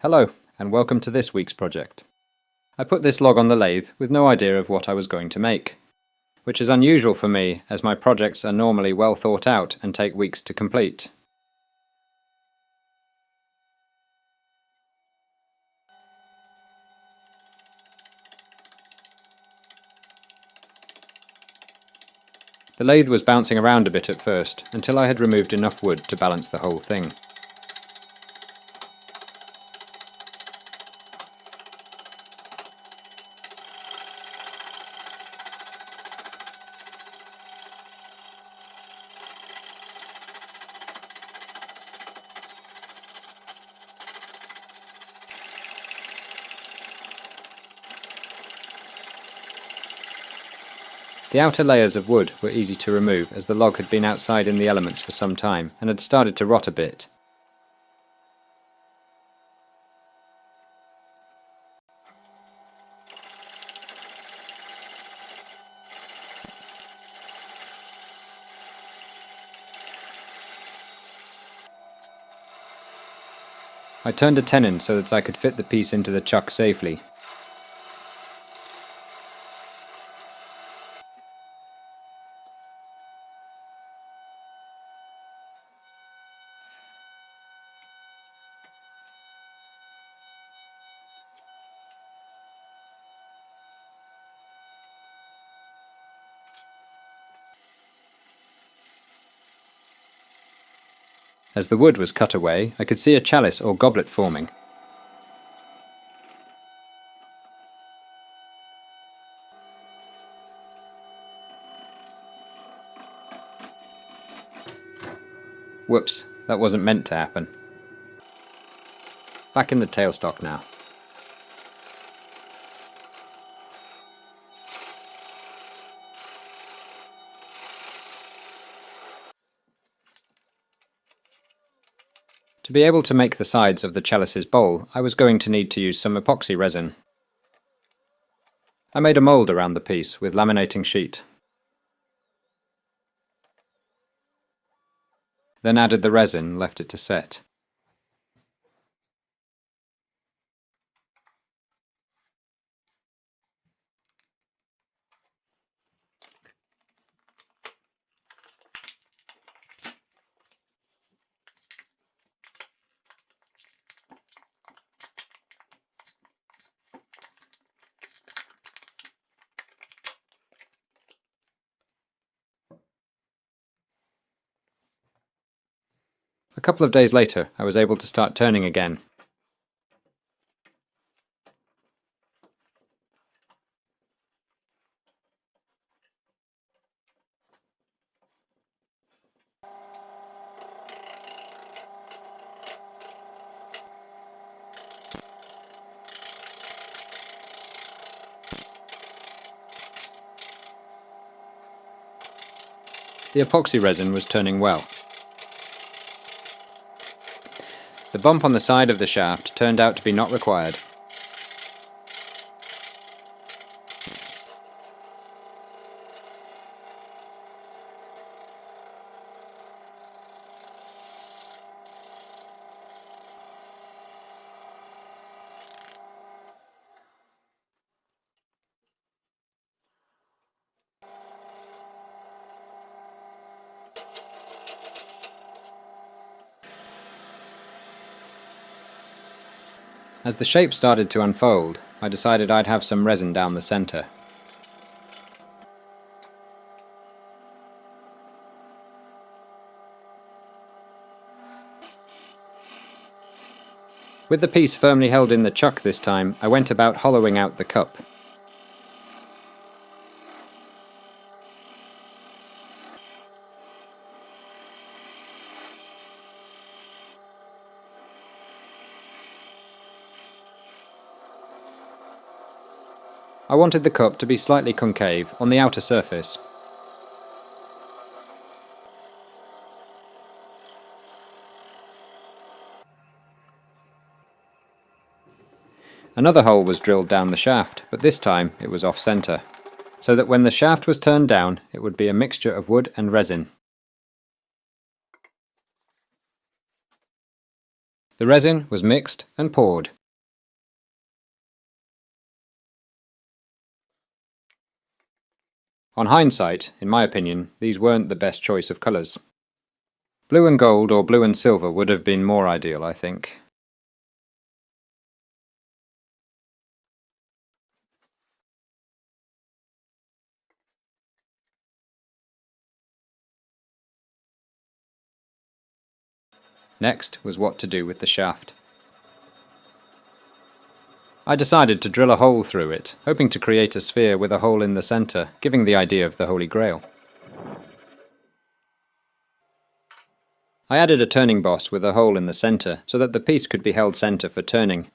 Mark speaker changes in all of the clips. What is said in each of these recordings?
Speaker 1: Hello, and welcome to this week's project. I put this log on the lathe with no idea of what I was going to make, which is unusual for me as my projects are normally well thought out and take weeks to complete. The lathe was bouncing around a bit at first, until I had removed enough wood to balance the whole thing. The outer layers of wood were easy to remove as the log had been outside in the elements for some time and had started to rot a bit. I turned a tenon so that I could fit the piece into the chuck safely. As the wood was cut away, I could see a chalice or goblet forming. Whoops, that wasn't meant to happen. Back in the tailstock now. To be able to make the sides of the chalice's bowl, I was going to need to use some epoxy resin. I made a mould around the piece with laminating sheet. Then added the resin and left it to set. A couple of days later, I was able to start turning again. The epoxy resin was turning well. The bump on the side of the shaft turned out to be not required. As the shape started to unfold, I decided I'd have some resin down the centre. With the piece firmly held in the chuck this time, I went about hollowing out the cup. I wanted the cup to be slightly concave on the outer surface. Another hole was drilled down the shaft, but this time it was off-centre, so that when the shaft was turned down it would be a mixture of wood and resin. The resin was mixed and poured. On hindsight, in my opinion, these weren't the best choice of colours. Blue and gold or blue and silver would have been more ideal, I think. Next was what to do with the shaft. I decided to drill a hole through it, hoping to create a sphere with a hole in the centre, giving the idea of the Holy Grail. I added a turning boss with a hole in the centre, so that the piece could be held centre for turning.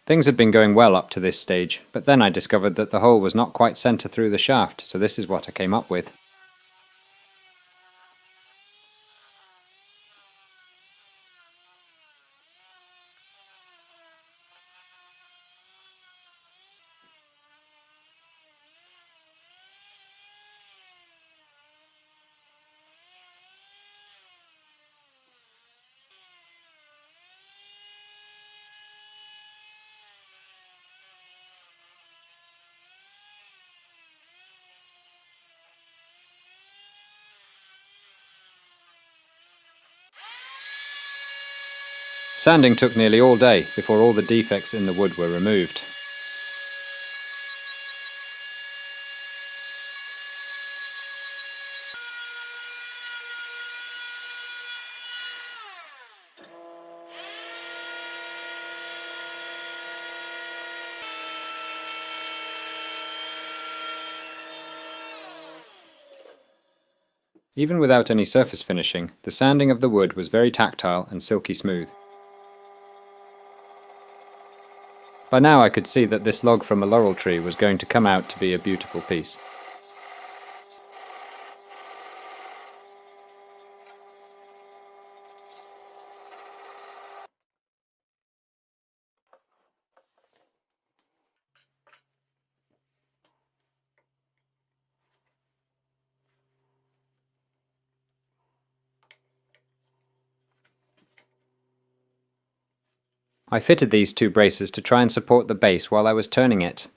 Speaker 1: Things had been going well up to this stage, but then I discovered that the hole was not quite centre through the shaft, so this is what I came up with. Sanding took nearly all day before all the defects in the wood were removed. Even without any surface finishing, the sanding of the wood was very tactile and silky smooth. By now I could see that this log from a laurel tree was going to come out to be a beautiful piece. I fitted these two braces to try and support the base while I was turning it.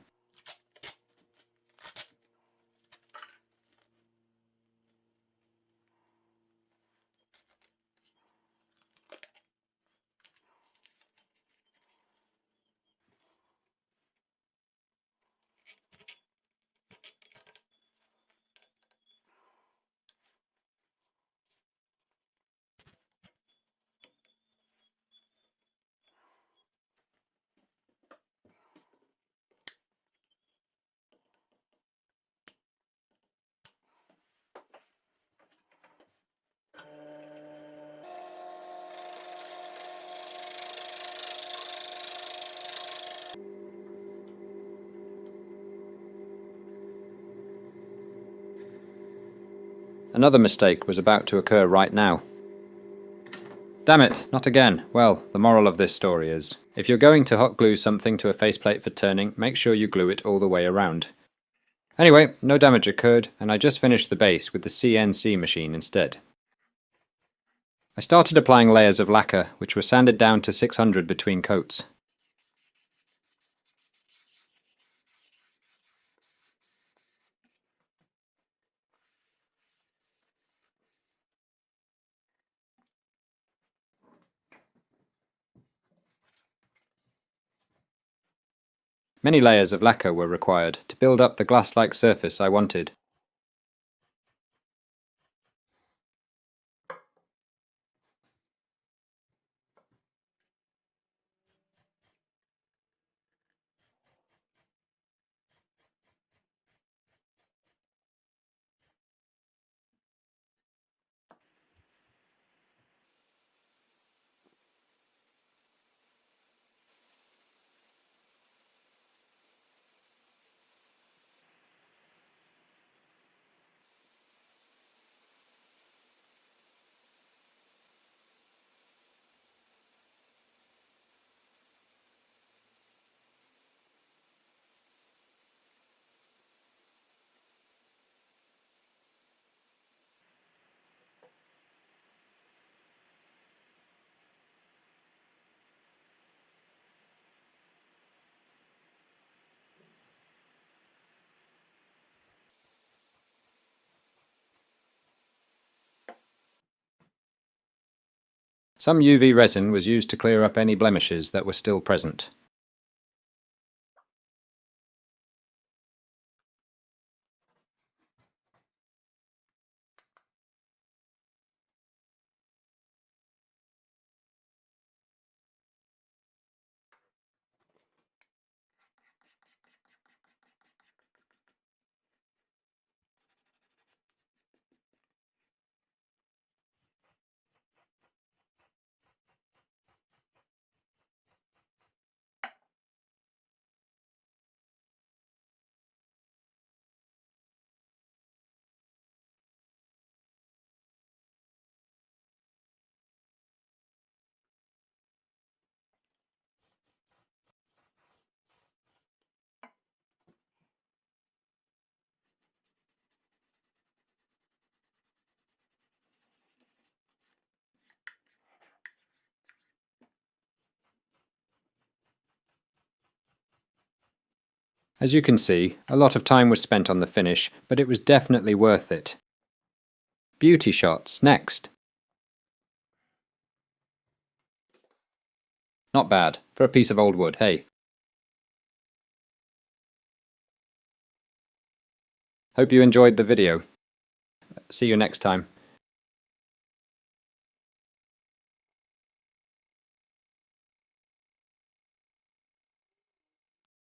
Speaker 1: Another mistake was about to occur right now. Damn it, not again. Well, the moral of this story is, if you're going to hot glue something to a faceplate for turning, make sure you glue it all the way around. Anyway, no damage occurred, and I just finished the base with the CNC machine instead. I started applying layers of lacquer, which were sanded down to 600 between coats. Many layers of lacquer were required to build up the glass-like surface I wanted. Some UV resin was used to clear up any blemishes that were still present. As you can see, a lot of time was spent on the finish, but it was definitely worth it. Beauty shots next. Not bad, for a piece of old wood, hey? Hope you enjoyed the video. See you next time.